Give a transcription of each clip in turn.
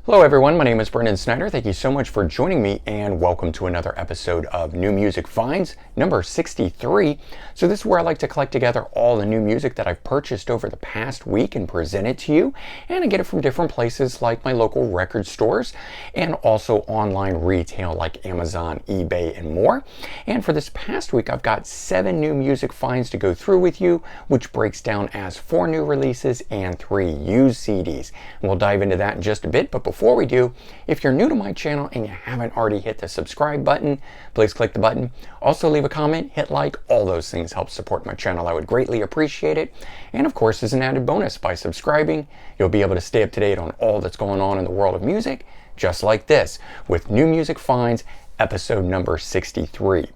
Hello everyone, my name is Brendan Snyder. Thank you so much for joining me and welcome to another episode of New Music Finds, number 63. So this is where I like to collect together all the new music that I've purchased over the past week and present it to you. And I get it from different places like my local record stores and also online retail like Amazon, eBay, and more. And for this past week, I've got 7 new music finds to go through with you, which breaks down as 4 new releases and 3 used CDs. And we'll dive into that in just a bit, but before we do, if you're new to my channel and you haven't already hit the subscribe button, please click the button. Also leave a comment, hit like, all those things help support my channel. I would greatly appreciate it. And of course, as an added bonus, by subscribing, you'll be able to stay up to date on all that's going on in the world of music, just like this, with New Music Finds, episode number 63.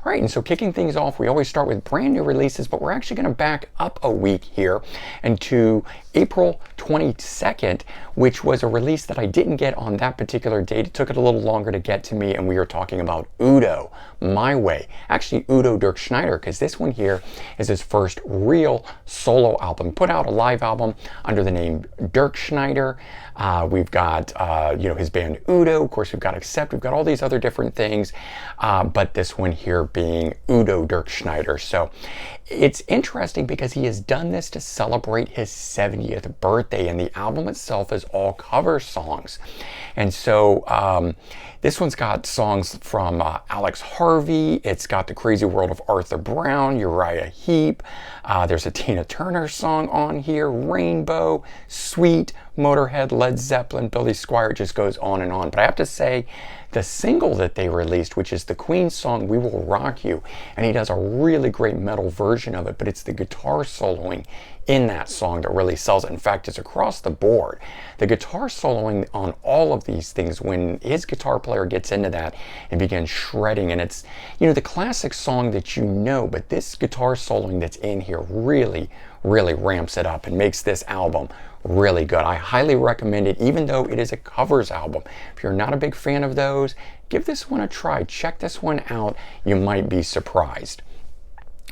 All right, and so kicking things off, we always start with brand new releases, but we're actually going to back up a week here and to April 22nd, which was a release that I didn't get on that particular date. It took it a little longer to get to me, and we are talking about Udo, My Way. Actually, Udo Dirk Schneider, because this one here is his first real solo album. Put out a live album under the name Dirk Schneider. We've got, his band Udo. Of course, we've got Accept. We've got all these other different things, but this one here being Udo Dirk Schneider. So it's interesting because he has done this to celebrate his 70th birthday, and the album itself is all cover songs. And so this one's got songs from Alex Harvey. It's got The Crazy World of Arthur Brown, Uriah Heep. There's a Tina Turner song on here, Rainbow, Sweet, Motorhead, Led Zeppelin, Billy Squier. It just goes on and on. But I have to say, the single that they released, which is the Queen song, We Will Rock You, and he does a really great metal version of it, but it's the guitar soloing in that song that really sells it. In fact, it's across the board. The guitar soloing on all of these things, when his guitar player gets into that and begins shredding, and it's, the classic song that you know, but this guitar soloing that's in here really ramps it up and makes this album really good. I highly recommend it, even though it is a covers album. If you're not a big fan of those, give this one a try. Check this one out. You might be surprised.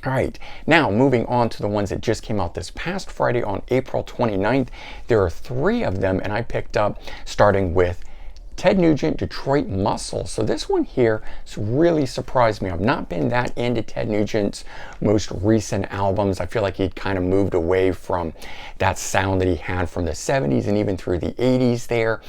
All right, now moving on to the ones that just came out this past Friday on April 29th. There are 3 of them, and I picked up starting with Ted Nugent, Detroit Muscle. So this one here has really surprised me. I've not been that into Ted Nugent's most recent albums. I feel like he'd kind of moved away from that sound that he had from the 70s and even through the 80s there.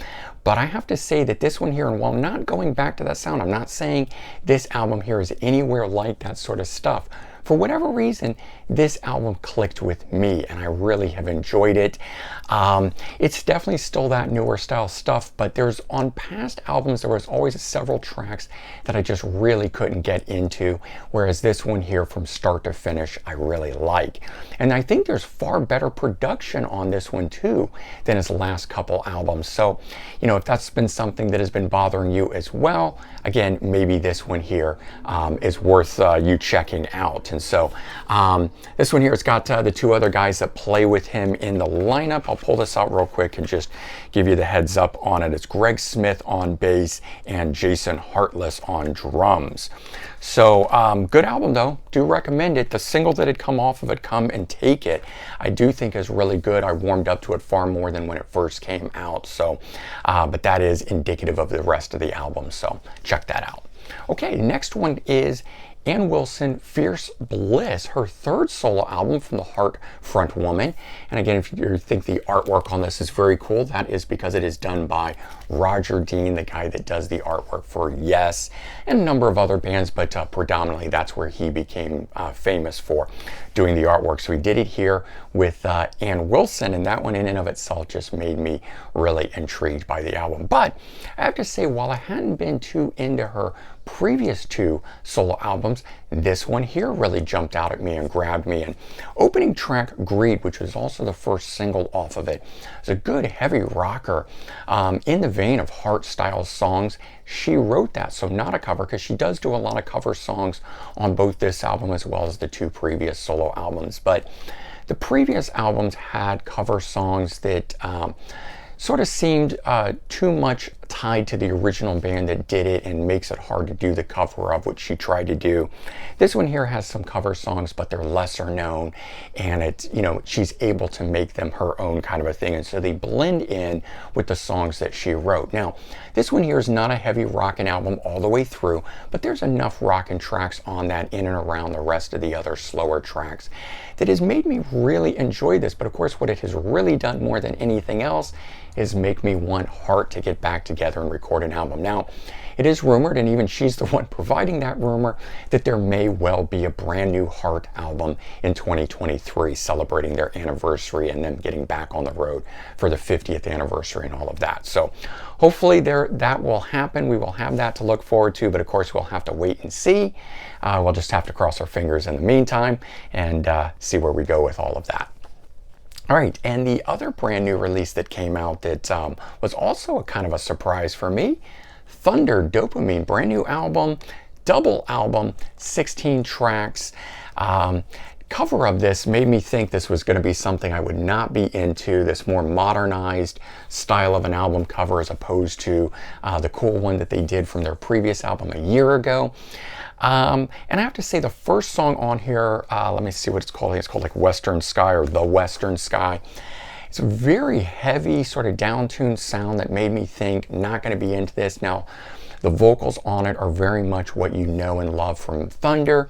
But I have to say that this one here, and while not going back to that sound, I'm not saying this album here is anywhere like that sort of stuff. For whatever reason, this album clicked with me, and I really have enjoyed it. It's definitely still that newer style stuff, but there's on past albums, there was always several tracks that I just really couldn't get into, whereas this one here from start to finish, I really like. And I think there's far better production on this one too than his last couple albums. So, if that's been something that has been bothering you as well, again, maybe this one here is worth you checking out. And so this one here, it's got the 2 other guys that play with him in the lineup. I'll pull this out real quick and just give you the heads up on it. It's Greg Smith on bass and Jason Heartless on drums. So good album though, do recommend it. The single that had come off of it, Come and Take It, I do think is really good. I warmed up to it far more than when it first came out. So, but that is indicative of the rest of the album. So check that out. Okay, next one is Ann Wilson, Fierce Bliss, her 3rd solo album from the Heart front woman. And again, if you think the artwork on this is very cool, that is because it is done by Roger Dean, the guy that does the artwork for Yes and a number of other bands, but predominantly that's where he became famous for doing the artwork. So he did it here with Ann Wilson, and that one in and of itself just made me really intrigued by the album. But I have to say, while I hadn't been too into her previous 2 solo albums, this one here really jumped out at me and grabbed me. And opening track Greed, which was also the first single off of it, is a good heavy rocker in the vein of Heart style songs. She wrote that, so not a cover, because she does do a lot of cover songs on both this album as well as the 2 previous solo albums. But the previous albums had cover songs that sort of seemed too much tied to the original band that did it and makes it hard to do the cover of, which she tried to do. This one here has some cover songs, but they're lesser known, and it's, you know, she's able to make them her own kind of a thing, and so they blend in with the songs that she wrote. Now, this one here is not a heavy rockin' album all the way through, but there's enough rockin' tracks on that in and around the rest of the other slower tracks that has made me really enjoy this. But of course, what it has really done more than anything else is make me want Heart to get back together and record an album. Now, it is rumored, and even she's the one providing that rumor, that there may well be a brand new Heart album in 2023 celebrating their anniversary and them getting back on the road for the 50th anniversary and all of that. So hopefully that will happen. We will have that to look forward to, but of course we'll have to wait and see. We'll just have to cross our fingers in the meantime and see where we go with all of that. All right, and the other brand new release that came out that was also a kind of a surprise for me, Thunder Dopamine, brand new album, double album, 16 tracks. Cover of this made me think this was going to be something I would not be into, this more modernized style of an album cover as opposed to the cool one that they did from their previous album a year ago. And I have to say the first song on here, let me see what it's called. I think it's called like Western Sky or The Western Sky. It's a very heavy sort of down-tuned sound that made me think not going to be into this. Now, the vocals on it are very much what you know and love from Thunder.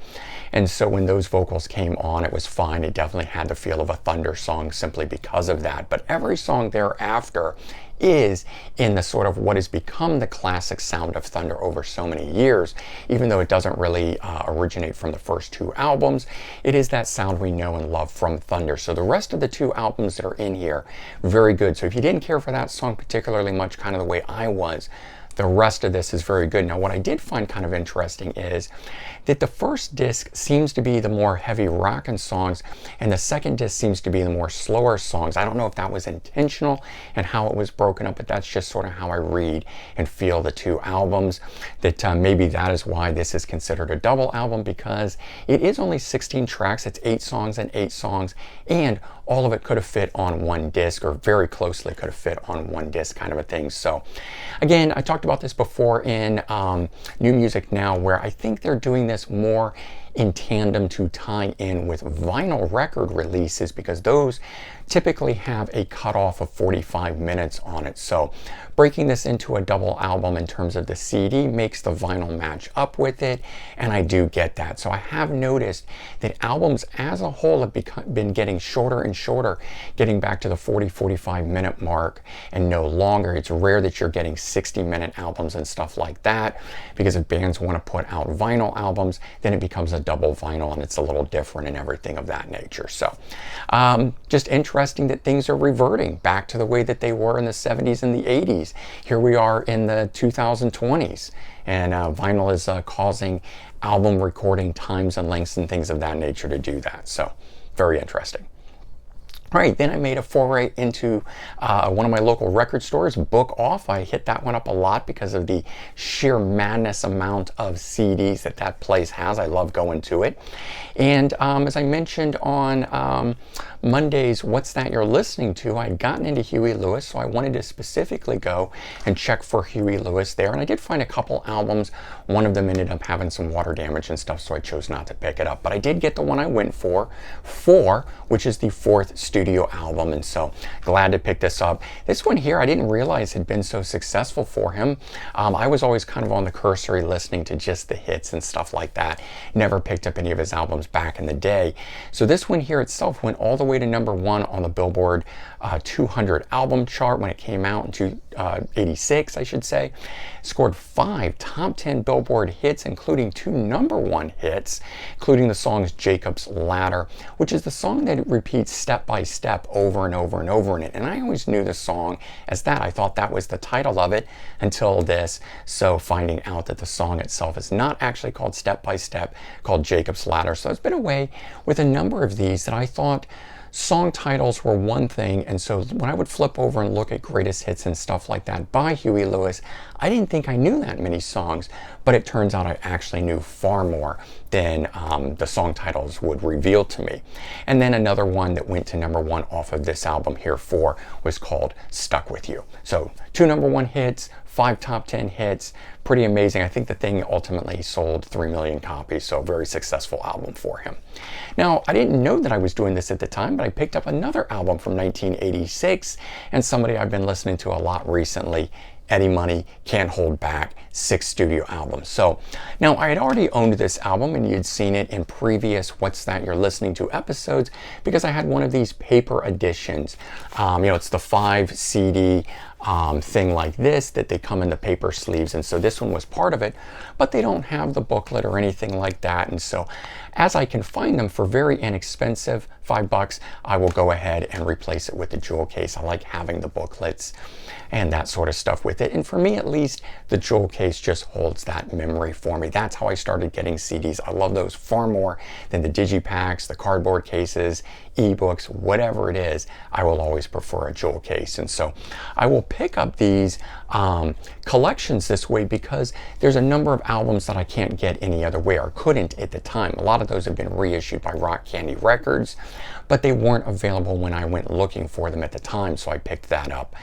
And so when those vocals came on, it was fine. It definitely had the feel of a Thunder song simply because of that. But every song thereafter is in the sort of what has become the classic sound of Thunder over so many years. Even though it doesn't really originate from the first two albums, it is that sound we know and love from Thunder. So the rest of the two albums that are in here, very good. So if you didn't care for that song particularly much, kind of the way I was, the rest of this is very good. Now, what I did find kind of interesting is that the first disc seems to be the more heavy rockin' songs, and the second disc seems to be the more slower songs. I don't know if that was intentional and how it was broken up, but that's just sort of how I read and feel the two albums. That maybe that is why this is considered a double album, because it is only 16 tracks. It's 8 songs and 8 songs, and all of it could have fit on one disc, or very closely could have fit on one disc, kind of a thing. So again, I talked about this before in New Music Now, where I think they're doing this more in tandem to tie in with vinyl record releases, because those typically have a cutoff of 45 minutes on it. So breaking this into a double album in terms of the CD makes the vinyl match up with it, and I do get that. So I have noticed that albums as a whole have been getting shorter and shorter, getting back to the 40-45 minute mark and no longer. It's rare that you're getting 60-minute albums and stuff like that, because if bands want to put out vinyl albums, then it becomes a double vinyl and it's a little different and everything of that nature. So just interesting that things are reverting back to the way that they were in the 70s and the 80s. Here we are in the 2020s, and vinyl is causing album recording times and lengths and things of that nature to do that. So very interesting. All right, then I made a foray into one of my local record stores, Bookoff. I hit that one up a lot because of the sheer madness amount of CDs that place has. I love going to it. And as I mentioned on Monday's What's That You're Listening To, I'd gotten into Huey Lewis, so I wanted to specifically go and check for Huey Lewis there. And I did find a couple albums. One of them ended up having some water damage and stuff, so I chose not to pick it up. But I did get the one I went for, which is the 4th studio album, and so glad to pick this up. This one here I didn't realize had been so successful for him. I was always kind of on the cursory listening to just the hits and stuff like that. Never picked up any of his albums back in the day. So this one here itself went all the way to #1 on the Billboard 200 album chart when it came out in 86, I should say. Scored 5 top 10 Billboard hits, including 2 #1 hits, including the songs Jacob's Ladder, which is the song that repeats step by step over and over and over in it. And I always knew the song as that. I thought that was the title of it until this. So finding out that the song itself is not actually called Step by Step, called Jacob's Ladder. So it's been a way with a number of these that I thought song titles were one thing, and so when I would flip over and look at greatest hits and stuff like that by Huey Lewis, I didn't think I knew that many songs, but it turns out I actually knew far more than the song titles would reveal to me. And then another one that went to #1 off of this album here, 4, was called Stuck With You. So 2 #1 hits, 5 top 10 hits, pretty amazing. I think the thing ultimately sold 3 million copies, so a very successful album for him. Now, I didn't know that I was doing this at the time, but I picked up another album from 1986, and somebody I've been listening to a lot recently, Eddie Money, Can't Hold Back, 6 studio albums. So now I had already owned this album, and you'd seen it in previous What's That You're Listening To episodes, because I had one of these paper editions. It's the 5 CD thing like this that they come in the paper sleeves, and so this one was part of it, but they don't have the booklet or anything like that. And so as I can find them for very inexpensive, $5, I will go ahead and replace it with the jewel case. I like having the booklets and that sort of stuff with it, and for me at least, the jewel case just holds that memory for me. That's how I started getting CDs. I love those far more than the digipacks, the cardboard cases, ebooks, whatever it is. I will always prefer a jewel case, and so I will pick up these collections this way because there's a number of albums that I can't get any other way, or couldn't at the time. A lot of those have been reissued by Rock Candy Records, but they weren't available when I went looking for them at the time, so I picked that up.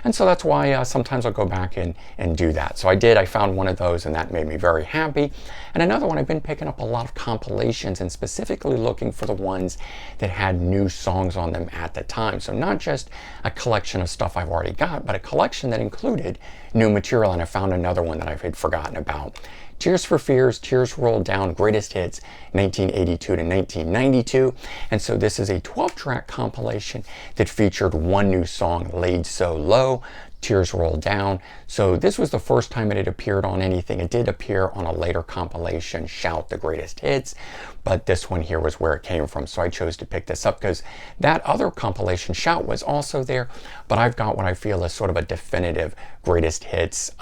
And so that's why sometimes I'll go back and do that. So I found one of those, and that made me very happy. And another one, I've been picking up a lot of compilations and specifically looking for the ones that had new songs on them at the time. So not just a collection of stuff I've already got, but a collection that included new material. And I found another one that I had forgotten about. Tears for Fears, Tears Roll Down, Greatest Hits, 1982 to 1992. And so this is a 12-track compilation that featured one new song, Laid So Low, Tears Roll Down. So this was the first time it had appeared on anything. It did appear on a later compilation, Shout, the Greatest Hits, but this one here was where it came from. So I chose to pick this up because that other compilation, Shout, was also there, but I've got what I feel is sort of a definitive Greatest Hits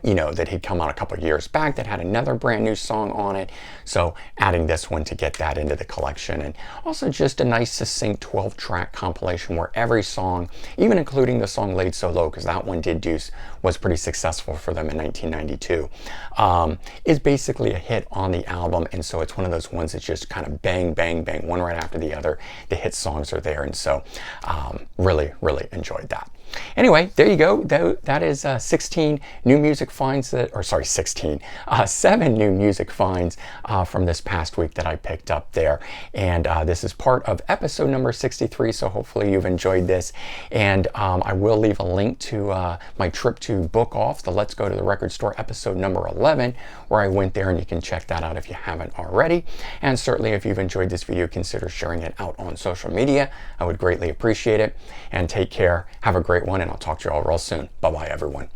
that had come out a couple of years back that had another brand new song on it. So adding this one to get that into the collection, and also just a nice succinct 12-track compilation where every song, even including the song Laid So Low, because that one was pretty successful for them in 1992, is basically a hit on the album. And so it's one of those ones that's just kind of bang, bang, bang, one right after the other. The hit songs are there, and so really, really enjoyed that. Anyway, there you go. That is 16 new music finds 7 new music finds from this past week that I picked up there. And this is part of episode number 63, so hopefully you've enjoyed this. And I will leave a link to my trip to Bookoff, the Let's Go to the Record Store episode number 11, where I went there, and you can check that out if you haven't already. And certainly if you've enjoyed this video, consider sharing it out on social media. I would greatly appreciate it. And take care. Have a great one, and I'll talk to you all real soon. Bye-bye, everyone.